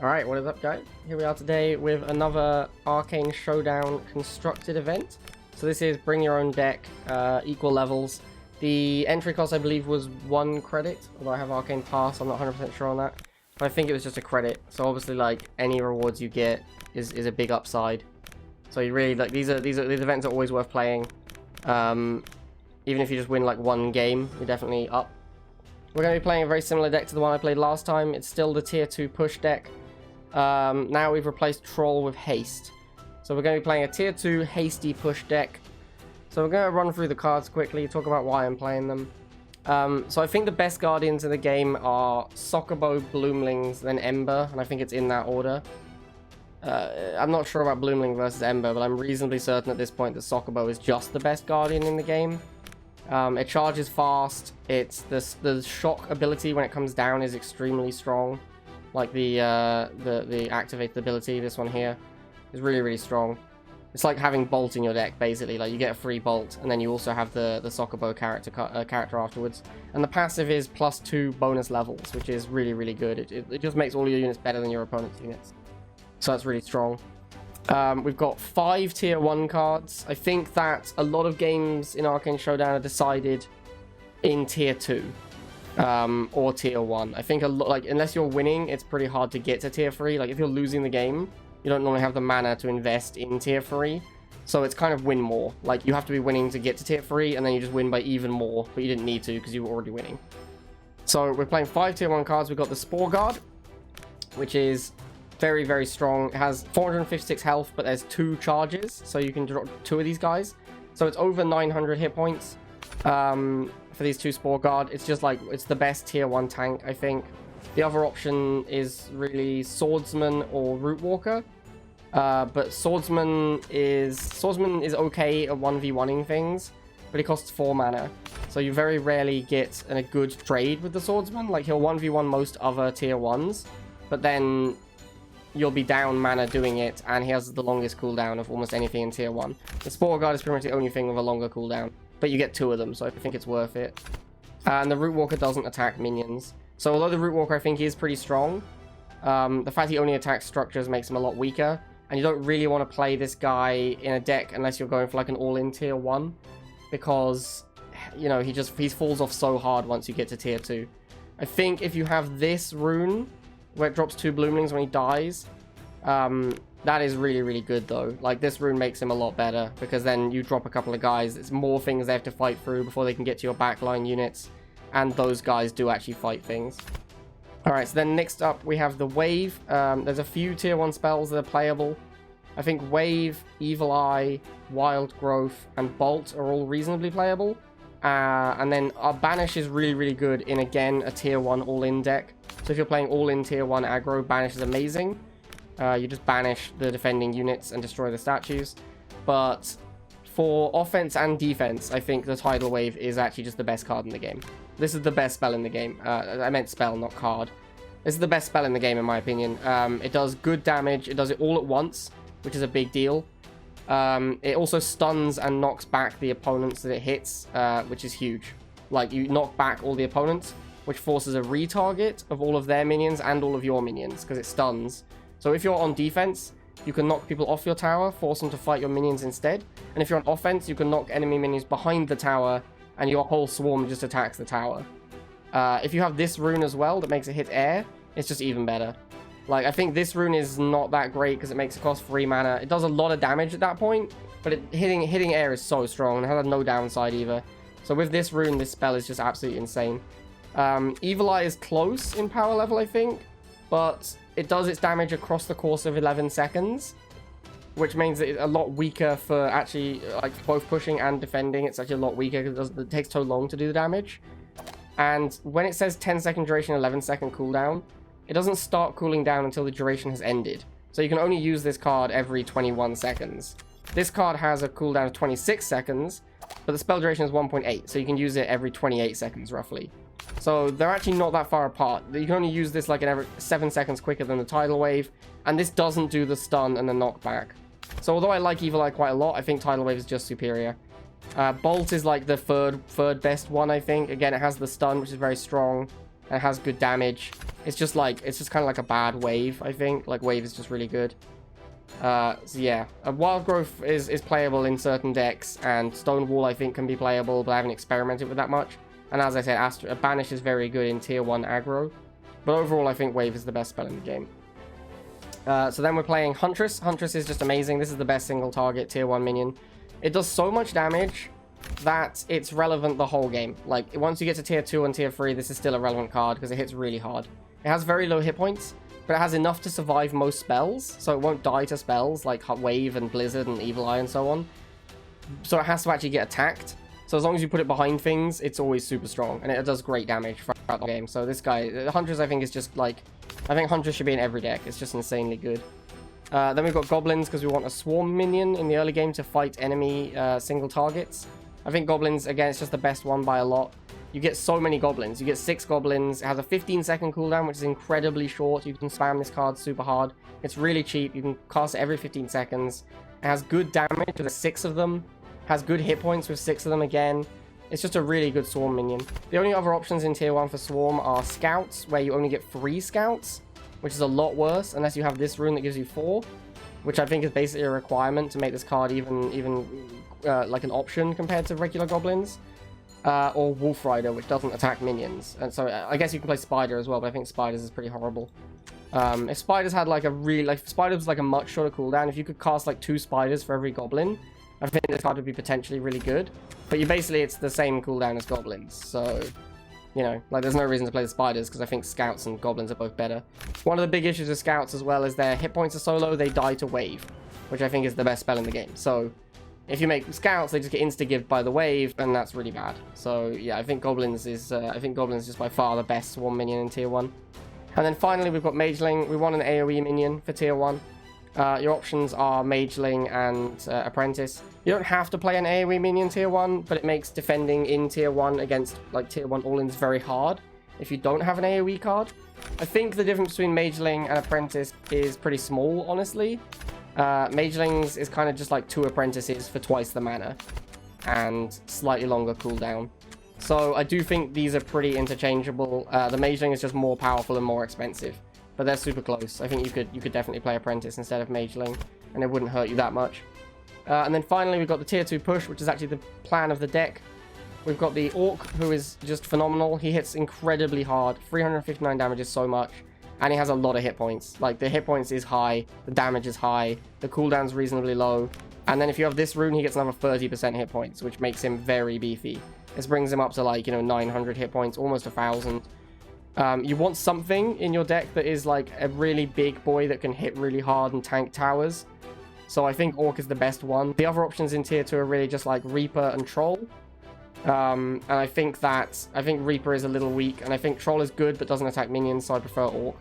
Alright, what is up guys? Here we are today with another Arcane Showdown constructed event. So this is bring your own deck, equal levels. The entry cost I believe was 1 credit, although I have Arcane Pass, I'm not 100% sure on that. But I think it was just a credit, so obviously like any rewards you get is a big upside. So you really, like, these events are always worth playing. Even if you just win like 1 game, you're definitely up. We're going to be playing a very similar deck to the one I played last time. It's still the tier 2 push deck. Now we've replaced Troll with Haste. So we're going to be playing a tier 2 hasty push deck. So we're going to run through the cards quickly, talk about why I'm playing them. So I think the best guardians in the game are Sockerbow, Bloomlings, then Ember, and I think it's in that order. I'm not sure about Bloomling versus Ember, but I'm reasonably certain at this point that Sockerbow is just the best guardian in the game. It charges fast. It's the shock ability when it comes down is extremely strong. Like the activate ability, this one here, is really strong. It's like having Bolt in your deck, basically. Like you get a free Bolt, and then you also have the Sockerbow character afterwards. And the passive is +2 bonus levels, which is really good. It just makes all your units better than your opponent's units. So that's really strong. We've got 5 tier 1 cards. I think that a lot of games in Arcane Showdown are decided in tier 2. Or tier 1. I think like unless you're winning, it's pretty hard to get to tier 3. Like if you're losing the game, you don't normally have the mana to invest in tier 3. So it's kind of win more. Like you have to be winning to get to tier 3, and then you just win by even more, but you didn't need to because you were already winning. So we're playing 5 tier 1 cards. We've got the Spore Guard, which is very strong. It has 456 health, but there's 2 charges, so you can drop 2 of these guys. So it's over 900 hit points. For these 2 Spore Guard, it's just like, it's the best tier 1 tank, I think. The other option is really Swordsman or Root Walker. But Swordsman is okay at 1v1ing things, but it costs 4 mana. So you very rarely get a good trade with the Swordsman. Like he'll 1v1 most other tier 1s, but then you'll be down mana doing it, and he has the longest cooldown of almost anything in tier 1. The Spore Guard is pretty much the only thing with a longer cooldown, but you get 2 of them, so I think it's worth it. And the Root Walker doesn't attack minions. So although the Root Walker I think is pretty strong, the fact he only attacks structures makes him a lot weaker, and you don't really want to play this guy in a deck unless you're going for like an all-in tier 1, because, you know, he falls off so hard once you get to tier 2. I think if you have this rune, where it drops 2 Bloomlings when he dies, that is really good though. Like this rune makes him a lot better, because then you drop a couple of guys, it's more things they have to fight through before they can get to your backline units, and those guys do actually fight things. Alright, so then next up we have the Wave. There's a few tier 1 spells that are playable. I think Wave, Evil Eye, Wild Growth, and Bolt are all reasonably playable. And then our Banish is really good in, again, a tier 1 all-in deck. So if you're playing all-in tier 1 aggro, Banish is amazing. You just banish the defending units and destroy the statues. But for offense and defense, I think the Tidal Wave is actually just the best card in the game. This is the best spell in the game. I meant spell, not card. This is the best spell in the game, in my opinion. It does good damage. It does it all at once, which is a big deal. It also stuns and knocks back the opponents that it hits, which is huge. Like, you knock back all the opponents, which forces a retarget of all of their minions and all of your minions, because it stuns. So if you're on defense, you can knock people off your tower, force them to fight your minions instead. And if you're on offense, you can knock enemy minions behind the tower, and your whole swarm just attacks the tower. If you have this rune as well that makes it hit air, it's just even better. Like, I think this rune is not that great because it makes it cost 3 mana. It does a lot of damage at that point, but hitting air is so strong, and it has no downside either. So with this rune, this spell is just absolutely insane. Evil Eye is close in power level, I think, but it does its damage across the course of 11 seconds, which means it's a lot weaker for actually, like, both pushing and defending. It's actually a lot weaker because it takes so long to do the damage. And when it says 10-second duration, 11-second cooldown, it doesn't start cooling down until the duration has ended. So you can only use this card every 21 seconds. This card has a cooldown of 26 seconds, but the spell duration is 1.8, so you can use it every 28 seconds, roughly. So they're actually not that far apart. You can only use this like every 7 seconds quicker than the Tidal Wave, and this doesn't do the stun and the knockback. So although I like Evil Eye quite a lot, I think Tidal Wave is just superior. Bolt is like the third best one, I think. Again, it has the stun, which is very strong. and has good damage. It's just kind of like a bad wave, I think. Like, wave is just really good. So yeah, Wild Growth is playable in certain decks, and Stonewall I think can be playable, but I haven't experimented with that much. And as I said, Banish is very good in tier 1 aggro, but overall I think Wave is the best spell in the game. So then we're playing Huntress. Huntress is just amazing. This is the best single target tier 1 minion. It does so much damage that it's relevant the whole game. Like, once you get to tier 2 and tier 3, this is still a relevant card because it hits really hard. It has very low hit points, but it has enough to survive most spells, so it won't die to spells like Wave and Blizzard and Evil Eye and so on. So it has to actually get attacked. So as long as you put it behind things, it's always super strong, and it does great damage throughout the game. So this guy, Huntress, I think is just like, I think Huntress should be in every deck. It's just insanely good. Then we've got Goblins because we want a Swarm minion in the early game to fight enemy single targets. I think Goblins, again, it's just the best one by a lot. You get so many Goblins. You get 6 Goblins. It has a 15-second cooldown, which is incredibly short. You can spam this card super hard. It's really cheap. You can cast it every 15 seconds. It has good damage with 6 of them. Has good hit points with 6 of them again. It's just a really good Swarm minion. The only other options in tier 1 for Swarm are Scouts, where you only get 3 Scouts, which is a lot worse unless you have this rune that gives you 4, which I think is basically a requirement to make this card even like an option compared to regular Goblins. Or Wolf Rider, which doesn't attack minions. And so I guess you can play Spider as well, but I think Spiders is pretty horrible. If Spiders had like a really, like, Spiders was like a much shorter cooldown, if you could cast like 2 Spiders for every Goblin, I think this card would be potentially really good. But it's the same cooldown as Goblins, so, you know, like, there's no reason to play the Spiders, because I think Scouts and Goblins are both better. One of the big issues with Scouts as well is their hit points are so low, they die to Wave, which I think is the best spell in the game. So, if you make Scouts, they just get insta-gived by the Wave, and that's really bad. So, yeah, I think Goblins is just by far the best Swarm minion in tier 1. And then finally, we've got Mageling. We want an AoE minion for tier 1. Your options are Mageling and Apprentice. You don't have to play an AoE minion tier 1, but it makes defending in tier 1 against, like, tier 1 all-ins very hard if you don't have an AoE card. I think the difference between Mageling and Apprentice is pretty small, honestly. Magelings is kind of just like 2 Apprentices for twice the mana and slightly longer cooldown. So I do think these are pretty interchangeable. The Mageling is just more powerful and more expensive, but they're super close. I think you could definitely play Apprentice instead of Mageling, and it wouldn't hurt you that much. And then finally, we've got the tier 2 push, which is actually the plan of the deck. We've got the Orc, who is just phenomenal. He hits incredibly hard. 359 damage is so much. And he has a lot of hit points. Like, the hit points is high, the damage is high, the cooldown's reasonably low. And then if you have this rune, he gets another 30% hit points, which makes him very beefy. This brings him up to, like, 900 hit points, almost 1,000. You want something in your deck that is, like, a really big boy that can hit really hard and tank towers. So I think Orc is the best one. The other options in tier 2 are really just, like, Reaper and Troll. And I think Reaper is a little weak, and I think Troll is good but doesn't attack minions, so I prefer Orc.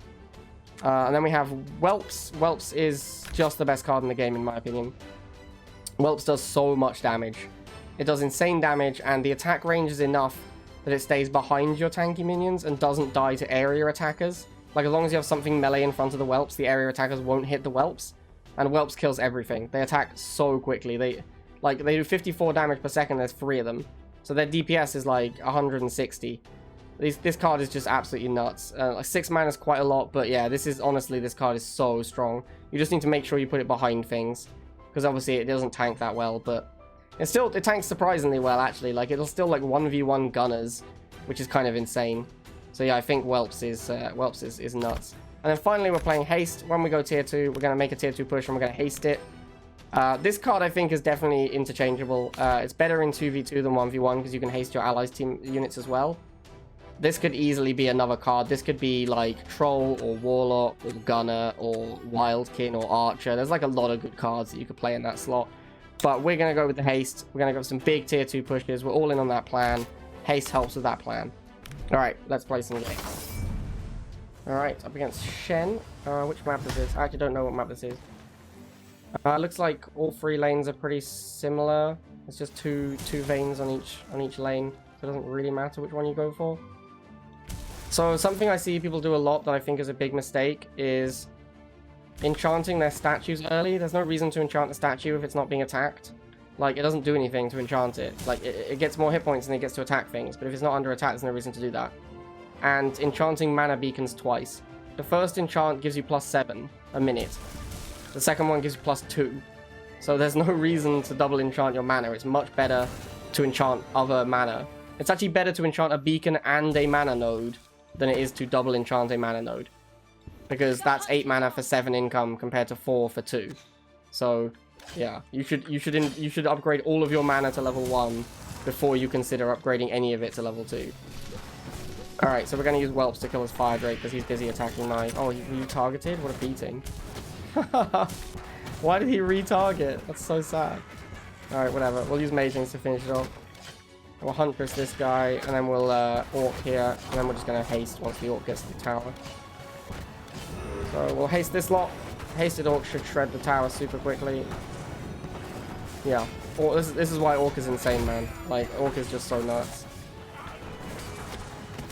And then we have Whelps. Whelps is just the best card in the game, in my opinion. Whelps does so much damage. It does insane damage, and the attack range is enough that it stays behind your tanky minions and doesn't die to area attackers. Like, as long as you have something melee in front of the Whelps, the area attackers won't hit the Whelps. And Whelps kills everything. They attack so quickly. They do 54 damage per second, there's 3 of them. So their DPS is like 160. This card is just absolutely nuts. Like 6 mana is quite a lot, but yeah, this card is so strong. You just need to make sure you put it behind things, because obviously it doesn't tank that well, but it tanks surprisingly well, actually. Like, it'll still like 1v1 gunners, which is kind of insane. So yeah, I think Whelps is nuts. And then finally, we're playing Haste. When we go tier 2, we're going to make a tier 2 push and we're going to Haste it. This card, I think, is definitely interchangeable. It's better in 2v2 than 1v1 because you can haste your allies' team units as well. This could easily be another card. This could be like Troll or Warlock or Gunner or Wildkin or Archer. There's like a lot of good cards that you could play in that slot. But we're going to go with the Haste. We're going to go with some big tier 2 pushes. We're all in on that plan. Haste helps with that plan. Alright, let's play some games. Alright, up against Shen. Which map is this? I actually don't know what map this is. Looks like all 3 lanes are pretty similar. It's just two veins on each lane, so it doesn't really matter which one you go for. So something I see people do a lot that I think is a big mistake is enchanting their statues early. There's no reason to enchant a statue if it's not being attacked. Like, it doesn't do anything to enchant it. Like, it gets more hit points than it gets to attack things, but if it's not under attack, there's no reason to do that. and enchanting mana beacons twice. The first enchant gives you +7 a minute. The second one gives you +2. So there's no reason to double enchant your mana. It's much better to enchant other mana. It's actually better to enchant a beacon and a mana node than it is to double enchant a mana node. Because that's 8 mana for 7 income compared to 4 for 2. So yeah, you should upgrade all of your mana to level 1 before you consider upgrading any of it to level 2. Alright, so we're going to use Whelps to kill his Fire Drake because he's busy attacking my... Oh, you targeted? What a beating. Why did he retarget? That's so sad. Alright, whatever. We'll use Magelings to finish it off. We'll Huntress this guy, and then we'll Orc here, and then we're just going to Haste once the Orc gets to the tower. So we'll Haste this lot. Hasted Orc should shred the tower super quickly. Yeah. This is why Orc is insane, man. Like, Orc is just so nuts.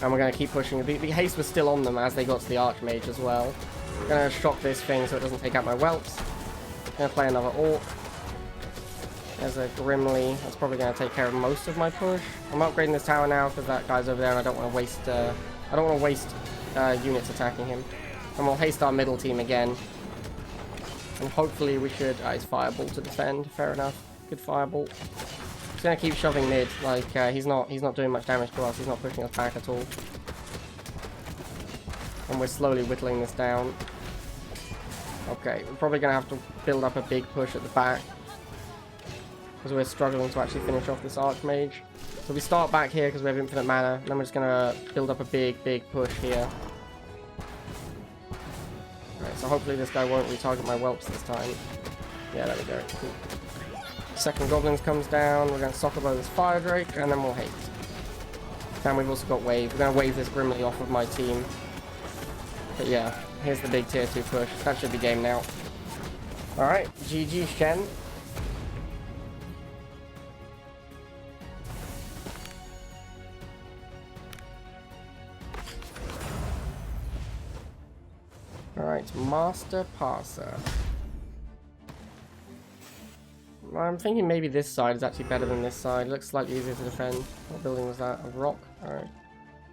And we're going to keep pushing. The Haste was still on them as they got to the Archmage as well. I'm going to shock this thing so it doesn't take out my Whelps. Going to play another Orc. There's a Grimly. That's probably going to take care of most of my push. I'm upgrading this tower now because that guy's over there and I don't want to waste units attacking him. And we'll Haste our middle team again. And hopefully we should... it's Fireball to defend. Fair enough. Good Fireball. He's going to keep shoving mid. Like, he's not doing much damage to us. He's not pushing us back at all. And we're slowly whittling this down. Okay, we're probably going to have to build up a big push at the back. Because we're struggling to actually finish off this Archmage. So we start back here because we have infinite mana. And then we're just going to build up a big push here. Alright, so hopefully this guy won't retarget my Whelps this time. Yeah, there we go. Cool. Second Goblins comes down. We're going to Soccer Bow this Fire Drake. And then we'll Haste. And we've also got Wave. We're going to wave this Grimly off of my team. But yeah, here's the big tier 2 push. That should be game now. Alright, GG Shen. Alright, Master Parser. I'm thinking maybe this side is actually better than this side. It looks slightly easier to defend. What building was that? A rock? Alright.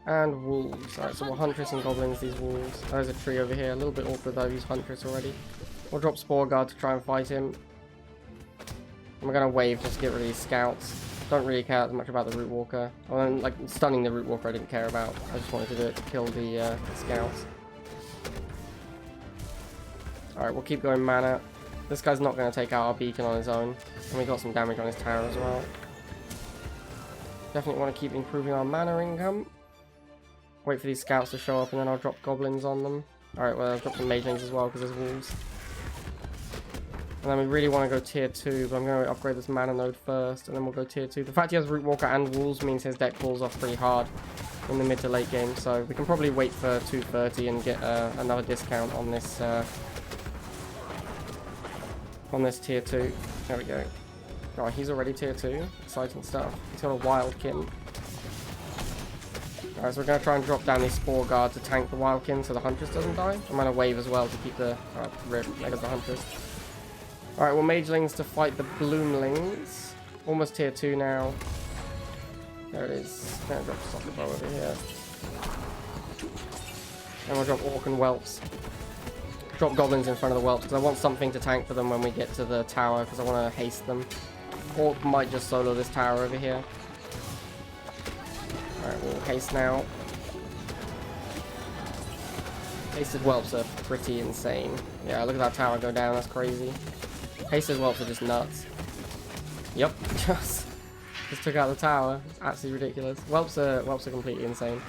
And wolves. Alright, so we'll Huntress and Goblins these wolves. There's a tree over here. A little bit awkward though, I've used Huntress already. We'll drop Spore Guard to try and fight him. And we're going to wave just to get rid of these scouts. Don't really care as much about the Root Walker. Well, then, like, stunning the Root Walker I didn't care about. I just wanted to do it to kill the scouts. Alright, we'll keep going mana. This guy's not going to take out our beacon on his own. And we got some damage on his tower as well. Definitely want to keep improving our mana income. Wait for these scouts to show up and then I'll drop goblins on them. Alright, well I'll drop some magelings as well because there's wolves. And then we really want to go tier 2, but I'm going to upgrade this mana node first and then we'll go tier 2. The fact he has Root Walker and wolves means his deck pulls off pretty hard in the mid to late game. So we can probably wait for 230 and get another discount on this tier 2. There we go. Oh, he's already tier 2. Exciting stuff. He's got a Wildkin. Alright, so we're going to try and drop down the Spore Guard to tank the Wildkin so the Huntress doesn't die. I'm going to wave as well to keep the... rip, there goes the Huntress. Alright, well, Magelings to fight the Bloomlings. Almost tier 2 now. There it is. I'm going to drop Soccer Bow over here. And we'll drop Orc and Whelps. Drop Goblins in front of the Whelps because I want something to tank for them when we get to the tower because I want to haste them. Orc might just solo this tower over here. Alright, we'll haste now. Hasted Whelps are pretty insane. Yeah, look at that tower go down, that's crazy. Hasted Whelps are just nuts. Yep, just took out the tower. It's absolutely ridiculous. Whelps are completely insane.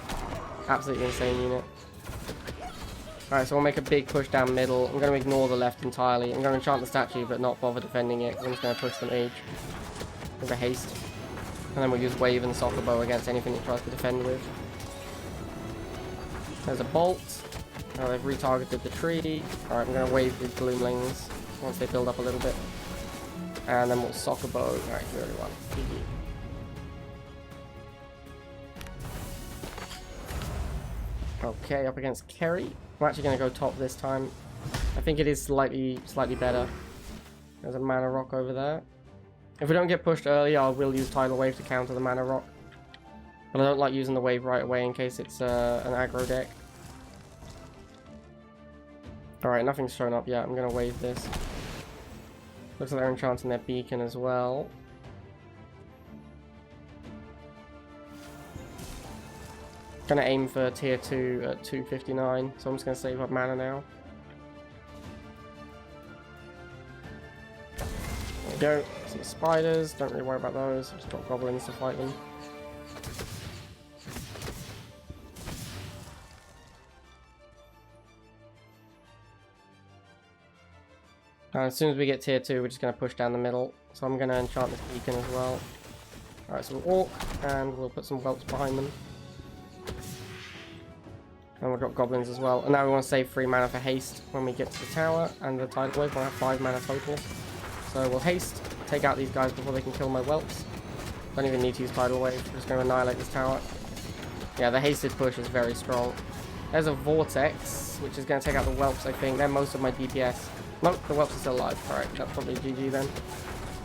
Absolutely insane unit. Alright, so we'll make a big push down middle. I'm going to ignore the left entirely. I'm going to enchant the statue, but not bother defending it. I'm just going to push them Age. With a Haste. And then we'll use Wave and Soccer Bow against anything it tries to defend with. There's a Bolt. Oh, they've retargeted the tree. Alright, I'm going to wave these Bloomlings once they build up a little bit. And then we'll Soccer Bow. Alright, very well. GG. Okay, up against Kerry. I'm actually going to go top this time. I think it is slightly better. There's a Mana Rock over there. If we don't get pushed early, I will use Tidal Wave to counter the Mana Rock. But I don't like using the wave right away in case it's an aggro deck. Alright, nothing's shown up yet. I'm going to wave this. Looks like they're enchanting their beacon as well. Gonna aim for tier 2 at 259, so I'm just gonna save up mana now. There we go. Some spiders, don't really worry about those. Just got goblins to fight them. And as soon as we get tier 2, we're just gonna push down the middle. So I'm gonna enchant this beacon as well. Alright, so we'll orc, and we'll put some whelps behind them. And we've got goblins as well. And now we want to save 3 mana for haste when we get to the tower and the tidal wave. We'll have 5 mana total. So we'll haste, take out these guys before they can kill my whelps. Don't even need to use tidal wave. We're just going to annihilate this tower. Yeah, the hasted push is very strong. There's a vortex, which is going to take out the whelps, I think. They're most of my DPS. Nope, the whelps are still alive. Alright, that's probably GG then.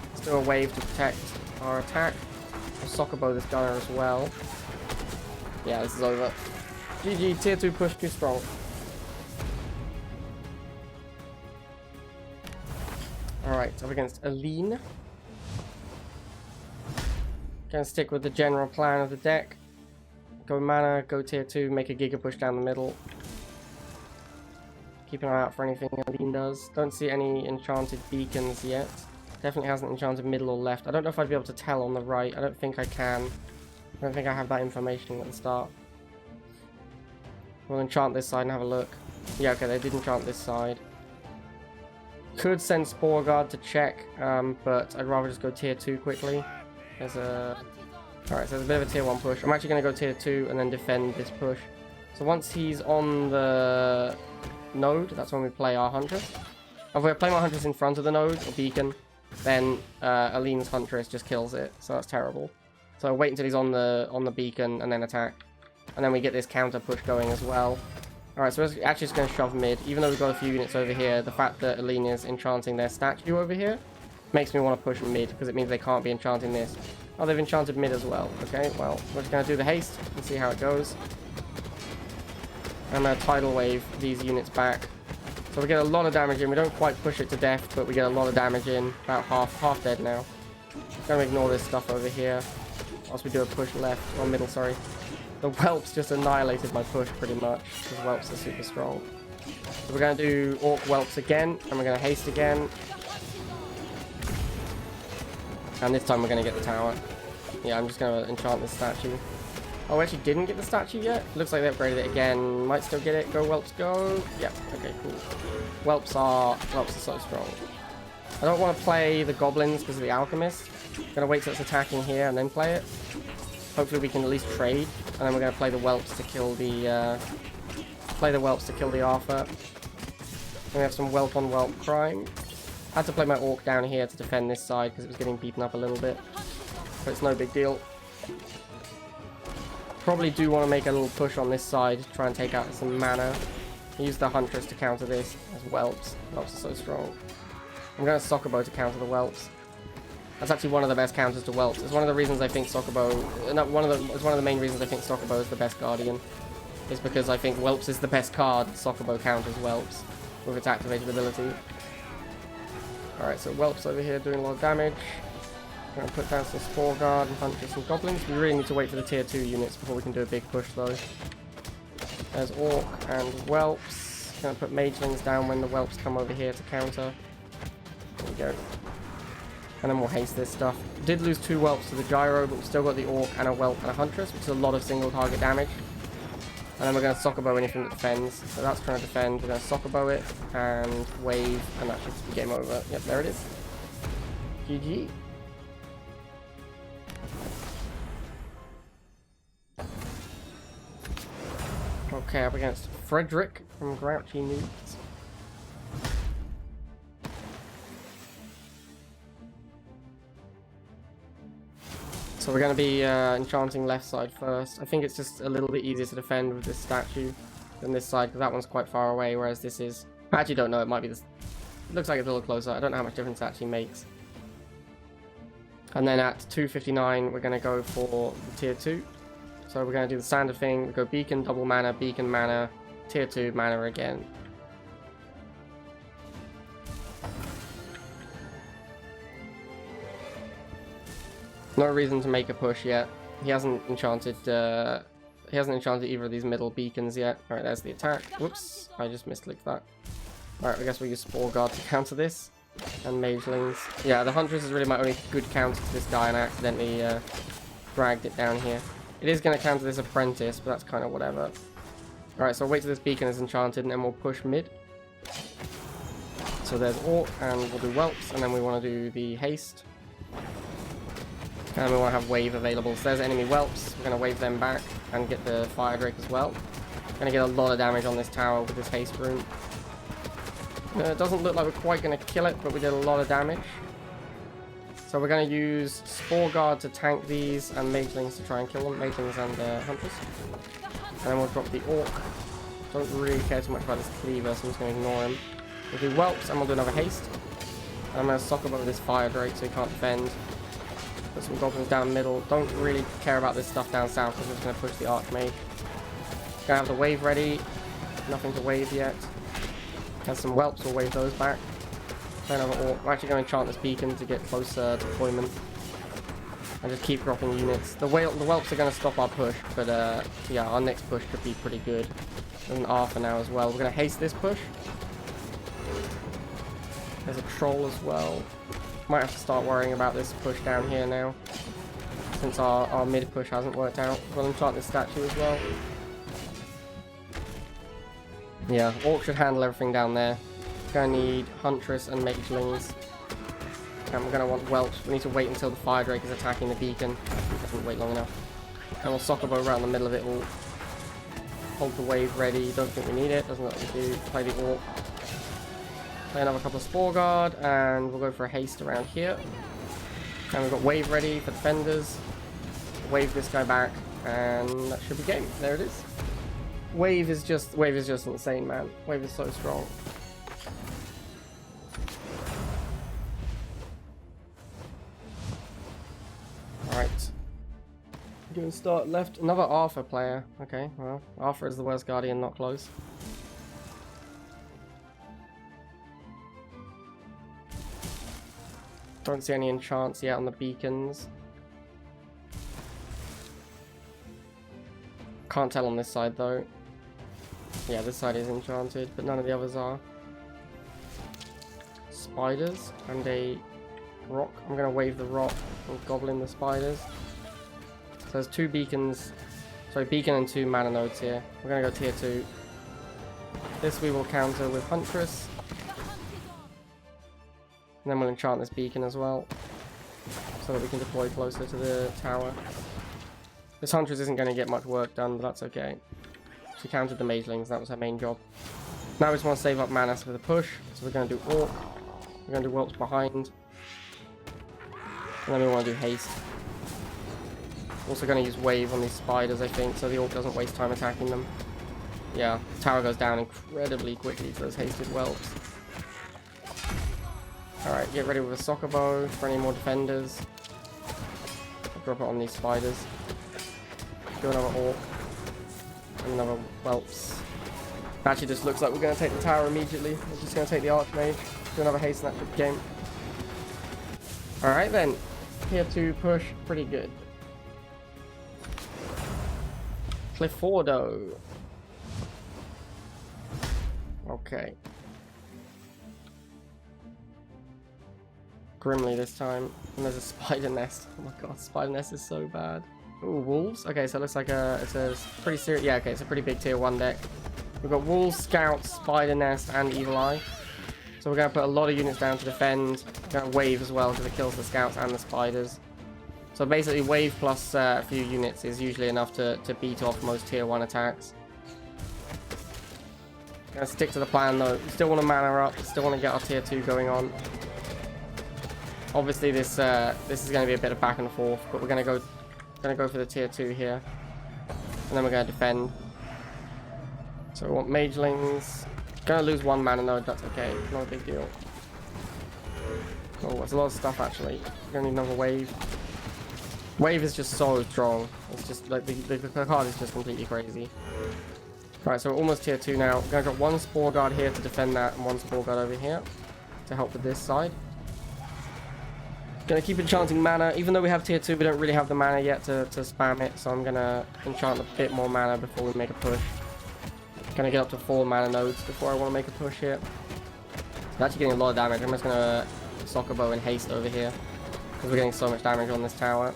Let's do a wave to protect our attack. We'll soccer bow this gunner as well. Yeah, this is over. GG, tier 2 push too strong. Alright, up against Aline. Gonna stick with the general plan of the deck. Go mana, go tier 2, make a giga push down the middle. Keep an eye out for anything Aline does. Don't see any enchanted beacons yet. Definitely hasn't enchanted middle or left. I don't know if I'd be able to tell on the right. I don't think I can. I don't think I have that information at the start. We'll enchant this side and have a look. Yeah, okay, they did enchant this side. Could send Spore Guard to check, but I'd rather just go tier 2 quickly. There's a... Alright, so there's a bit of a tier 1 push. I'm actually going to go tier 2 and then defend this push. So once he's on the node, that's when we play our Huntress. If we're playing our Huntress in front of the node, or beacon, then Aline's Huntress just kills it, so that's terrible. So wait until he's on the beacon and then attack. And then we get this counter push going as well. Alright, so we're actually just going to shove mid. Even though we've got a few units over here, the fact that Aline is enchanting their statue over here makes me want to push mid, because it means they can't be enchanting this. Oh, they've enchanted mid as well. Okay, well, we're just going to do the haste and see how it goes. I'm going to tidal wave these units back. So we get a lot of damage in. We don't quite push it to death, but we get a lot of damage in. About half dead now. Going to ignore this stuff over here. Whilst we do a push left, or middle, sorry. The whelps just annihilated my push pretty much, because whelps are super strong. So we're going to do orc whelps again, and we're going to haste again. And this time we're going to get the tower. Yeah, I'm just going to enchant this statue. Oh, we actually didn't get the statue yet? Looks like they upgraded it again. Might still get it. Go whelps, go. Yep, okay, cool. Whelps are so strong. I don't want to play the goblins because of the alchemist. I'm going to wait till it's attacking here and then play it. Hopefully we can at least trade, and then we're going to play the whelps to kill the Arthur. And we have some whelp on whelp crime. I had to play my orc down here to defend this side because it was getting beaten up a little bit, but it's no big deal. Probably do want to make a little push on this side to try and take out some mana. Use the Huntress to counter this as whelps. Whelps are so strong. I'm going to soccer bow to counter the whelps. That's actually one of the best counters to whelps. It's one of the reasons I think soccer bow. It's one of the main reasons I think soccer bow is the best guardian. Is because I think whelps is the best card. Soccer bow counters whelps with its activated ability. All right, so whelps over here doing a lot of damage. I'm going to put down some Spore Guard and Huntress and Goblins. We really need to wait for the tier 2 units before we can do a big push though. There's orc and whelps. Going to put magelings down when the whelps come over here to counter. There we go. And then we'll haste this stuff. Did lose 2 whelps to the gyro, but we've still got the orc and a whelp and a huntress, which is a lot of single target damage. And then we're going to soccer bow anything that defends. So that's trying to defend. We're going to soccer bow it and wave, and that should be game over. Yep, there it is. GG. Okay, up against Frederick from Grouchy Noobs. So we're going to be enchanting left side first. I think it's just a little bit easier to defend with this statue than this side, because that one's quite far away, whereas this is... I actually don't know, it might be this... It looks like it's a little closer. I don't know how much difference it actually makes. And then at 259, we're going to go for the tier 2. So we're going to do the standard thing. We go beacon, double mana, beacon mana, tier 2 mana again. No reason to make a push yet. He hasn't enchanted either of these middle beacons yet. Alright, there's the attack. Whoops, I just misclicked that. Alright, I guess we use Spore Guard to counter this. And Magelings. Yeah, the Huntress is really my only good counter to this guy, and I accidentally dragged it down here. It is going to counter this Apprentice, but that's kind of whatever. Alright, so I'll wait till this beacon is enchanted, and then we'll push mid. So there's Orc, and we'll do Whelps, and then we want to do the Haste. And we want to have Wave available. So there's enemy Whelps. We're going to wave them back and get the Fire Drake as well. Going to get a lot of damage on this tower with this Haste rune. It doesn't look like we're quite going to kill it, but we did a lot of damage. So we're going to use Spore Guard to tank these and Magelings to try and kill them. Magelings and Hunters. And then we'll drop the Orc. Don't really care too much about this Cleaver, so I'm just going to ignore him. We'll do Whelps and we'll do another Haste. And I'm going to sock above this Fire Drake so he can't defend. Put some goblins down middle. Don't really care about this stuff down south because we're just going to push the Archmage. Going to have the wave ready. Nothing to wave yet. Has some Whelps, we'll wave those back. Play another Orc. We're actually going to enchant this beacon to get closer deployment. And just keep dropping units. The Whelps are going to stop our push, but yeah, our next push could be pretty good. There's an Arthur now as well. We're going to haste this push. There's a Troll as well. Might have to start worrying about this push down here now, since our mid push hasn't worked out. We'll enchant this statue as well. Yeah, Orc should handle everything down there. Gonna need Huntress and Magelings. And we're gonna want Whelps. We need to wait until the Fire Drake is attacking the beacon. He doesn't wait long enough. And we'll Sokobo around the middle of it all. Hold the wave ready. Don't think we need it. Doesn't look like we do. Play the Orc. Play another couple of Spore Guard, and we'll go for a Haste around here. And we've got Wave ready for defenders. Wave this guy back, and that should be game. There it is. Wave is just insane, man. Wave is so strong. Alright. Doing start left. Another Arthur player. Okay, well, Arthur is the worst Guardian, not close. Don't see any enchants yet on the beacons. Can't tell on this side though. Yeah, this side is enchanted, but none of the others are. Spiders and a rock. I'm going to wave the rock and goblin the spiders. So there's 2 beacons. Sorry, beacon and 2 mana nodes here. We're going to go tier 2. This we will counter with Huntress. And then we'll enchant this beacon as well, so that we can deploy closer to the tower. This Huntress isn't going to get much work done, but that's okay. She countered the Magelings, that was her main job. Now we just want to save up mana for the push, so we're going to do Orc. We're going to do Whelps behind. And then we want to do Haste. Also going to use Wave on these spiders, I think, so the Orc doesn't waste time attacking them. Yeah, the tower goes down incredibly quickly to those hasted Whelps. Alright, get ready with a Sokobo for any more defenders. I'll drop it on these spiders. Do another Orc. And another Whelps. Actually just looks like we're going to take the tower immediately. We're just going to take the Archmage. Do another Haste and that should game. Alright then. Tier 2 push, pretty good. Cliffordo. Okay. Grimly this time. And there's a spider nest. Oh my god, spider nest is so bad. Ooh, wolves. Okay, so it looks like it's a pretty serious. Yeah, okay, it's a pretty big tier 1 deck. We've got wolves, scouts, spider nest, and evil eye. So we're going to put a lot of units down to defend. We're going to wave as well because it kills the scouts and the spiders. So basically, wave plus a few units is usually enough to beat off most tier 1 attacks. Gonna stick to the plan though. We still want to mana up. Still want to get our tier 2 going on. Obviously, this is going to be a bit of back and forth, but we're going to go for the tier 2 here, and then we're going to defend. So we want Magelings. Going to lose 1 mana node. That's okay. Not a big deal. Oh, that's a lot of stuff actually. We're going to need another wave. Wave is just so strong. It's just like the card is just completely crazy. Right, so we're almost tier 2 now. Gonna got one Spore Guard here to defend that and one Spore Guard over here to help with this side. Gonna keep enchanting mana. Even though we have tier 2, we don't really have the mana yet to spam it. So I'm gonna enchant a bit more mana before we make a push. Gonna get up to 4 mana nodes before I want to make a push here. I'm actually getting a lot of damage. I'm just gonna Soccer Bow and Haste over here because we're getting so much damage on this tower.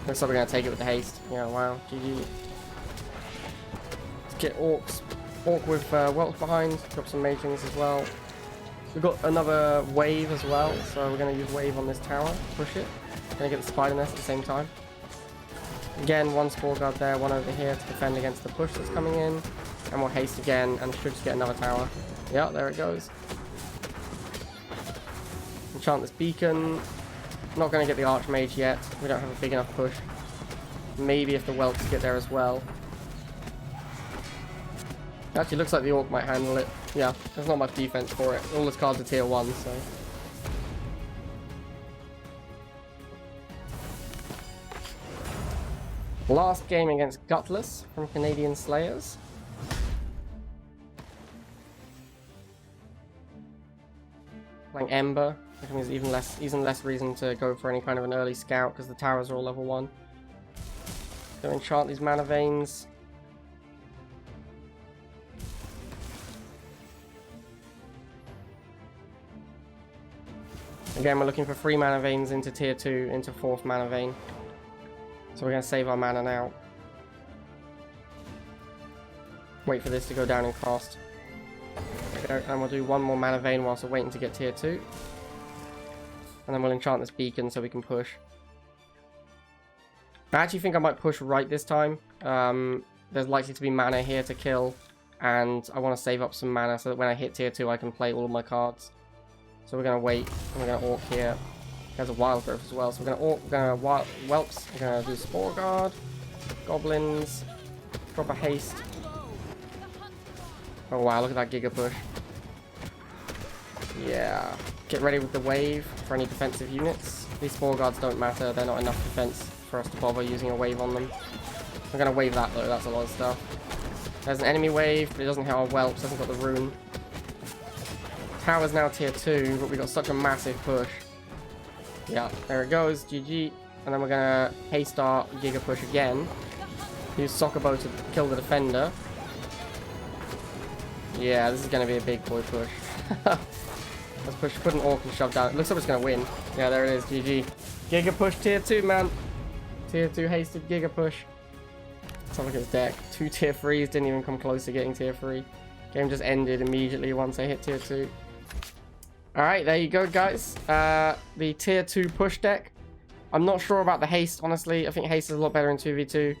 Looks like we're gonna take it with the Haste. Yeah, wow, GG. Let's get Orcs. Orc with Whelps behind. Drop some Magelings as well. We've got another Wave as well, so we're gonna use Wave on this tower. Push it. Gonna get the Spider Nest at the same time. Again, one Spore Guard there, one over here to defend against the push that's coming in. And we'll Haste again, and should just get another tower. Yeah, there it goes. Enchant this beacon. Not going to get the Archmage yet. We don't have a big enough push. Maybe if the Whelps get there as well. Actually, looks like the Orc might handle it. Yeah, there's not much defense for it. All his cards are tier 1, so... Last game against Gutless from Canadian Slayers. Playing Ember, which means even less reason to go for any kind of an early scout because the towers are all level 1. Go enchant these mana veins. Again, we're looking for 3 mana veins into tier 2 into 4th mana vein. So we're going to save our mana now. Wait for this to go down in cost. And we'll do 1 more mana vein whilst we're waiting to get tier 2. And then we'll enchant this beacon so we can push. I actually think I might push right this time. There's likely to be mana here to kill. And I want to save up some mana so that when I hit tier 2 I can play all of my cards. So we're going to wait. And we're going to Orc here. There's a Wild Growth as well. So we're going to Whelps. We're going to do Spore Guard. Goblins. Drop a Haste. Oh wow, look at that Giga Push. Yeah. Get ready with the Wave for any defensive units. These Spore Guards don't matter. They're not enough defense for us to bother using a Wave on them. I'm going to wave that though. That's a lot of stuff. There's an enemy Wave, but it doesn't hit our Whelps. Hasn't got the rune. Tower's now tier 2, but we got such a massive push. Yeah, there it goes. GG. And then we're going to Haste our Giga Push again. Use Soccer Bow to kill the defender. Yeah, this is going to be a big boy push. Let's put an Orc and shove down. It looks like it's going to win. Yeah, there it is. GG. Giga Push tier 2, man. Tier 2 hasted Giga Push. Let's have a look at his deck. 2 tier 3s. Didn't even come close to getting tier 3. Game just ended immediately once I hit tier 2. Alright, there you go, guys. The tier 2 push deck. I'm not sure about the Haste, honestly. I think Haste is a lot better in 2v2.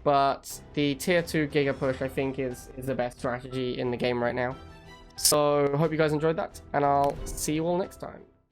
But the tier 2 Giga Push, I think, is the best strategy in the game right now. So, hope you guys enjoyed that, and I'll see you all next time.